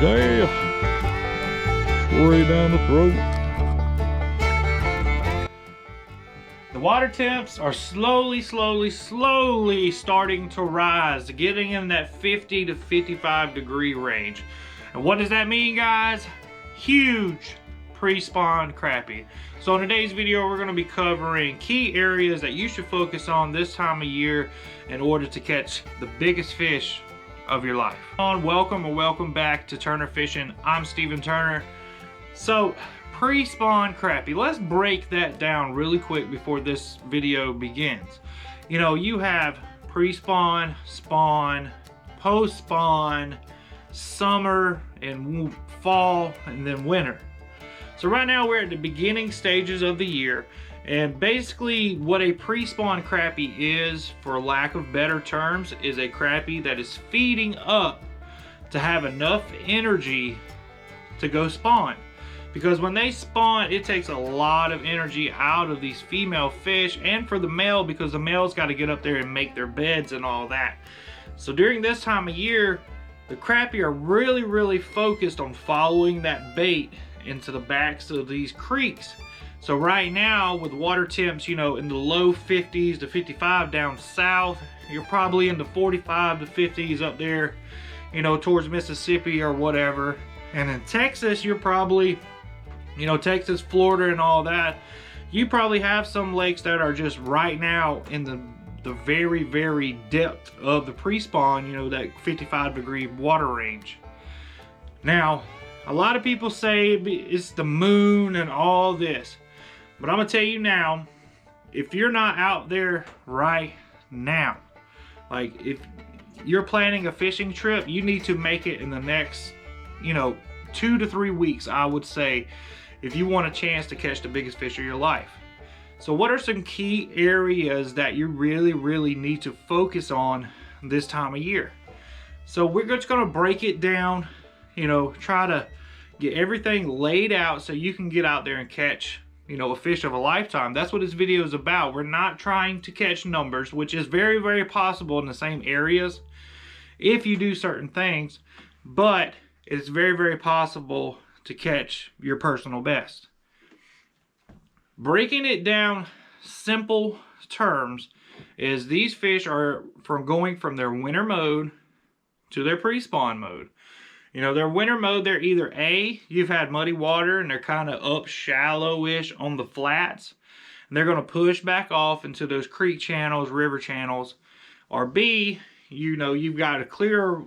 Yeah. Straight down the throat. The water temps are slowly starting to rise, getting in that 50 to 55 degree range. And what does that mean, guys? Huge pre-spawn crappie. So in today's video, we're going to be covering key areas that you should focus on this time of year in order to catch the biggest fish of your life. Welcome back to Turner Fishing. I'm Stephen Turner. So pre-spawn crappie, let's break that down really quick before this video begins. You know, you have pre-spawn, spawn, post-spawn, summer and fall, and then winter. So right now we're at the beginning stages of the year, and basically what a pre-spawn crappie is, for lack of better terms, is a crappie that is feeding up to have enough energy to go spawn. Because when they spawn, it takes a lot of energy out of these female fish, and for the male, because the male's got to get up there and make their beds and all that. So during this time of year, the crappie are really focused on following that bait into the backs of these creeks. So right now, with water temps, you know, in the low 50s to 55 down south, you're probably in the 45 to 50s up there, you know, towards Mississippi or whatever. And in Texas, you're probably, you know, Texas, Florida and all that, you probably have some lakes that are just right now in the very depth of the pre-spawn, you know, that 55 degree water range. Now, a lot of people say it's the moon and all this, but I'm gonna tell you now, if you're not out there right now, like if you're planning a fishing trip, you need to make it in the next, you know, 2 to 3 weeks, I would say, if you want a chance to catch the biggest fish of your life. So what are some key areas that you really need to focus on this time of year? So we're just gonna break it down, you know, try to get everything laid out so you can get out there and catch, you know, a fish of a lifetime. That's what this video is about. We're not trying to catch numbers, which is very possible in the same areas if you do certain things, but it's very possible to catch your personal best. Breaking it down simple terms is these fish are going from their winter mode to their pre-spawn mode. You know, their winter mode, they're either A, you've had muddy water and they're kind of up shallow-ish on the flats, and they're going to push back off into those creek channels, river channels, or B, you know, you've got a clear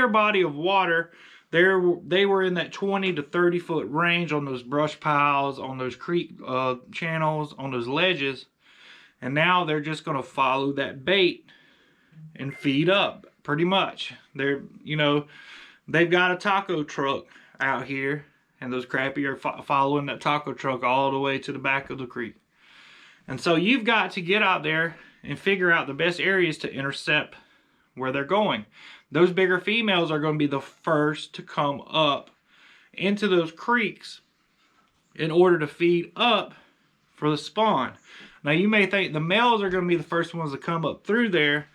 body of water. They were in that 20 to 30 foot range on those brush piles, on those creek channels, on those ledges, and now they're just going to follow that bait and feed up pretty much. They're, you know, they've got a taco truck out here, and those crappie are following that taco truck all the way to the back of the creek. And so you've got to get out there and figure out the best areas to intercept where they're going. Those bigger females are going to be the first to come up into those creeks in order to feed up for the spawn. Now you may think the males are going to be the first ones to come up through there,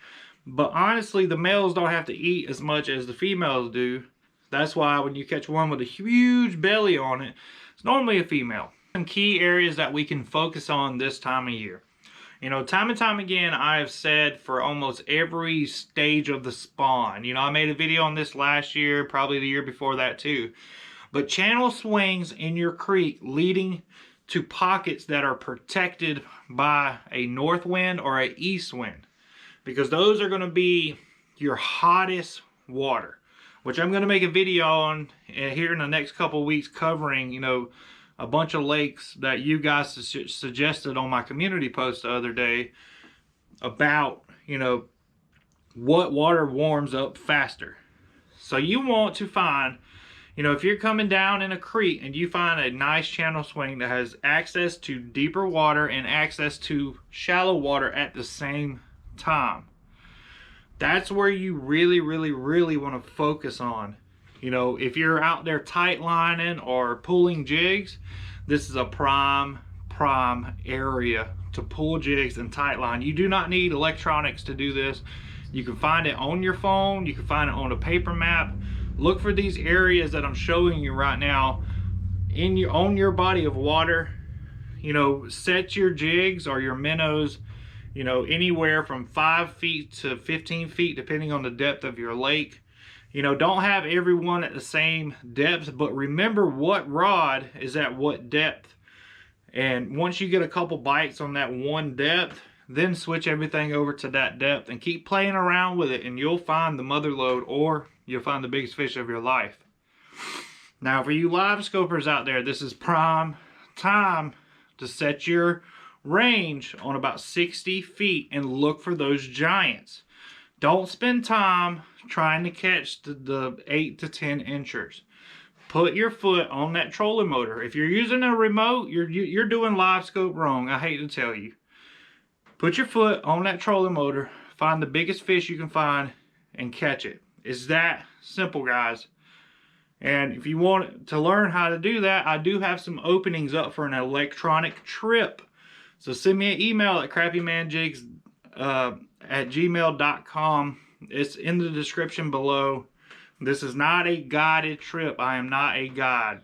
but honestly the males don't have to eat as much as the females do. That's why when you catch one with a huge belly on it, it's normally a female. Some key areas that we can focus on this time of year. You know, time and time again, I have said for almost every stage of the spawn. You know, I made a video on this last year, probably the year before that too. But channel swings in your creek leading to pockets that are protected by a north wind or a east wind. Because those are going to be your hottest water. Which I'm going to make a video on here in the next couple weeks covering, you know, a bunch of lakes that you guys suggested on my community post the other day about, you know, what water warms up faster. So you want to find, you know, if you're coming down in a creek and you find a nice channel swing that has access to deeper water and access to shallow water at the same time, that's where you really want to focus on. You know, if you're out there tight lining or pulling jigs, this is a prime area to pull jigs and tight line. You do not need electronics to do this. You can find it on your phone, you can find it on a paper map, Look for these areas that I'm showing you right now on your body of water. You know, set your jigs or your minnows, you know, anywhere from 5 feet to 15 feet, depending on the depth of your lake. You know, don't have everyone at the same depth, but remember what rod is at what depth. And once you get a couple bites on that one depth, then switch everything over to that depth and keep playing around with it, and you'll find the mother lode, or you'll find the biggest fish of your life. Now, for you live scopers out there, this is prime time to set your range on about 60 feet and look for those giants. Don't spend time trying to catch the 8 to 10 inchers. Put your foot on that trolling motor. If you're using a remote, you're doing Livescope wrong. I hate to tell you. Put your foot on that trolling motor, find the biggest fish you can find, and catch it. It's that simple, guys. And if you want to learn how to do that, I do have some openings up for an electronic trip. So send me an email at crappiemanjigs at gmail.com. It's in the description below. This is not a guided trip. I am not a guide.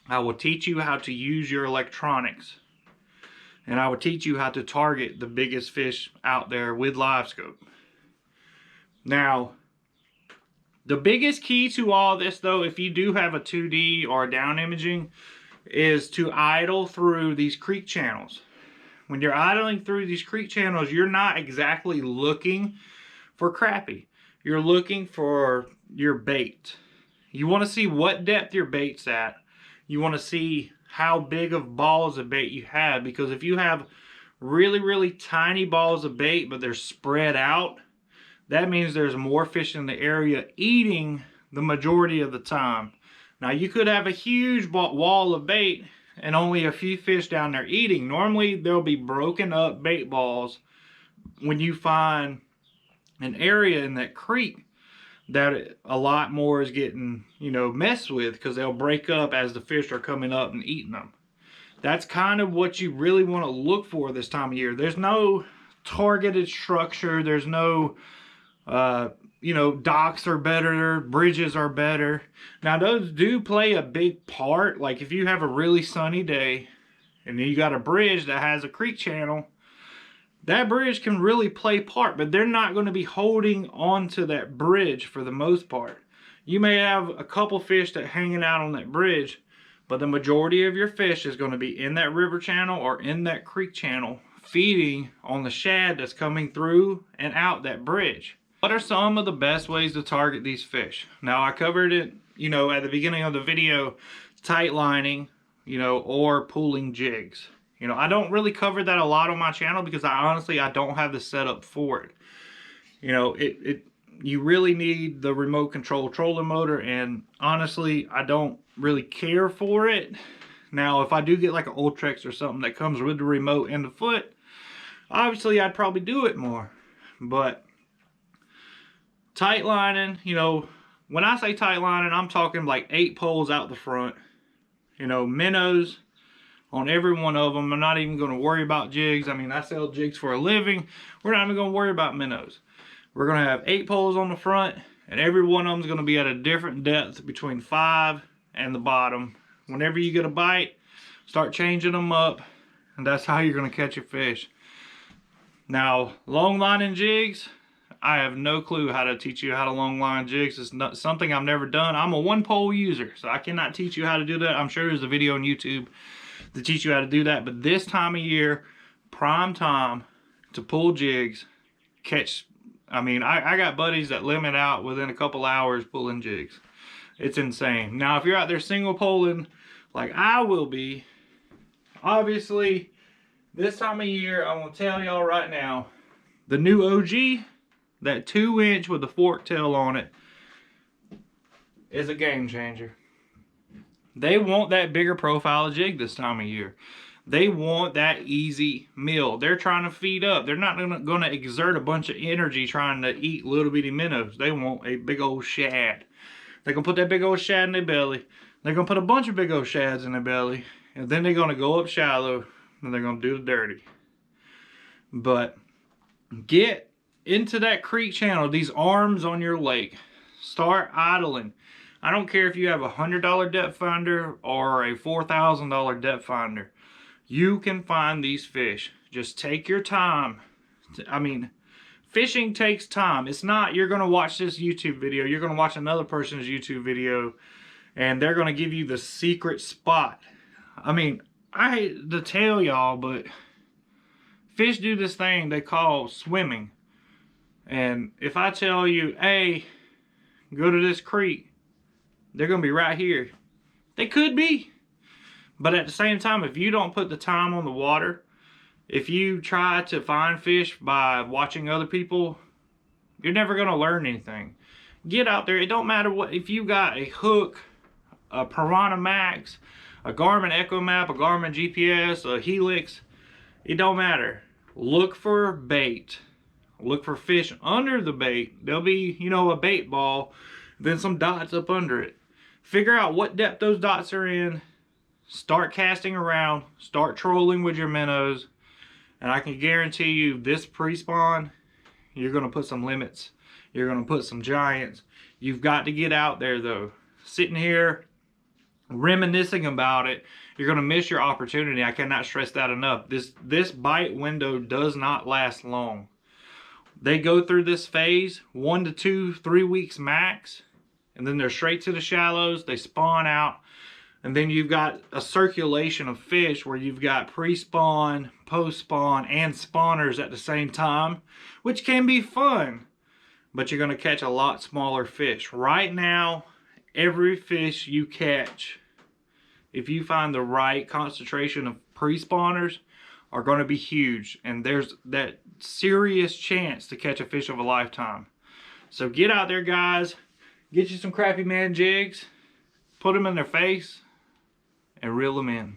I will teach you how to use your electronics. And I will teach you how to target the biggest fish out there with Livescope. Now, the biggest key to all this, though, if you do have a 2D or down imaging, is to idle through these creek channels. When you're idling through these creek channels, you're not exactly looking for crappie. You're looking for your bait. You want to see what depth your bait's at. You want to see how big of balls of bait you have, because if you have really, really tiny balls of bait, but they're spread out, that means there's more fish in the area eating the majority of the time. Now, you could have a huge wall of bait and only a few fish down there eating. Normally, there'll be broken up bait balls when you find an area in that creek that a lot more is getting, you know, messed with, because they'll break up as the fish are coming up and eating them. That's kind of what you really want to look for this time of year. There's no targeted structure. There's no, you know, docks are better, bridges are better. Now, those do play a big part. Like if you have a really sunny day and then you got a bridge that has a creek channel, that bridge can really play part, but they're not going to be holding onto that bridge for the most part. You may have a couple fish that hanging out on that bridge, but the majority of your fish is going to be in that river channel or in that creek channel, feeding on the shad that's coming through and out that bridge. What are some of the best ways to target these fish? Now, I covered it, you know, at the beginning of the video, tight lining, you know, or pulling jigs. You know, I don't really cover that a lot on my channel because I don't have the setup for it. You know, you really need the remote control trolling motor, and honestly, I don't really care for it. Now, if I do get like an Ultrex or something that comes with the remote and the foot, obviously I'd probably do it more. But tight lining, you know, when I say tight lining, I'm talking like 8 poles out the front. You know, minnows on every one of them. I'm not even going to worry about jigs. I mean, I sell jigs for a living. We're not even going to worry about minnows. We're going to have 8 poles on the front, and every one of them is going to be at a different depth between 5 and the bottom. Whenever you get a bite, start changing them up, and that's how you're going to catch your fish. Now, long lining jigs, I have no clue how to teach you how to long line jigs. It's not something I've never done. I'm a 1-pole user, so I cannot teach you how to do that. I'm sure there's a video on YouTube to teach you how to do that, but this time of year, prime time to pull jigs, catch. I mean, I got buddies that limit out within a couple hours pulling jigs. It's insane. Now, if you're out there single poling like I will be, obviously this time of year, I'm gonna tell y'all right now, the new OG, that 2-inch with the fork tail on it, is a game changer. They want that bigger profile jig this time of year. They want that easy meal. They're trying to feed up. They're not going to exert a bunch of energy trying to eat little bitty minnows. They want a big old shad. They're going to put that big old shad in their belly. They're going to put a bunch of big old shads in their belly. And then they're going to go up shallow and they're going to do the dirty. But get into that creek channel, these arms on your lake. Start idling. I don't care if you have a $100 depth finder or a $4,000 depth finder. You can find these fish. Just take your time. I mean, fishing takes time. It's not you're going to watch this YouTube video, you're going to watch another person's YouTube video, and they're going to give you the secret spot. I mean, I hate to tell y'all, but fish do this thing they call swimming. And if I tell you, hey, go to this creek, they're going to be right here. They could be. But at the same time, if you don't put the time on the water, if you try to find fish by watching other people, you're never going to learn anything. Get out there. It don't matter what, if you got a hook, a Piranha Max, a Garmin Echo Map, a Garmin GPS, a Helix, it don't matter. Look for bait. Look for fish under the bait. There'll be, you know, a bait ball, then some dots up under it. Figure out what depth those dots are in. Start casting around. Start trolling with your minnows. And I can guarantee you this pre-spawn, you're going to put some limits. You're going to put some giants. You've got to get out there though. Sitting here reminiscing about it, you're going to miss your opportunity. I cannot stress that enough. This bite window does not last long. They go through this phase 1 to 2, 3 weeks max, and then they're straight to the shallows. They spawn out, and then you've got a circulation of fish where you've got pre-spawn, post-spawn, and spawners at the same time, which can be fun, but you're going to catch a lot smaller fish. Right now, every fish you catch, if you find the right concentration of pre-spawners, are going to be huge, and there's that serious chance to catch a fish of a lifetime. So get out there, guys, get you some Crappie Man jigs, put them in their face, and reel them in.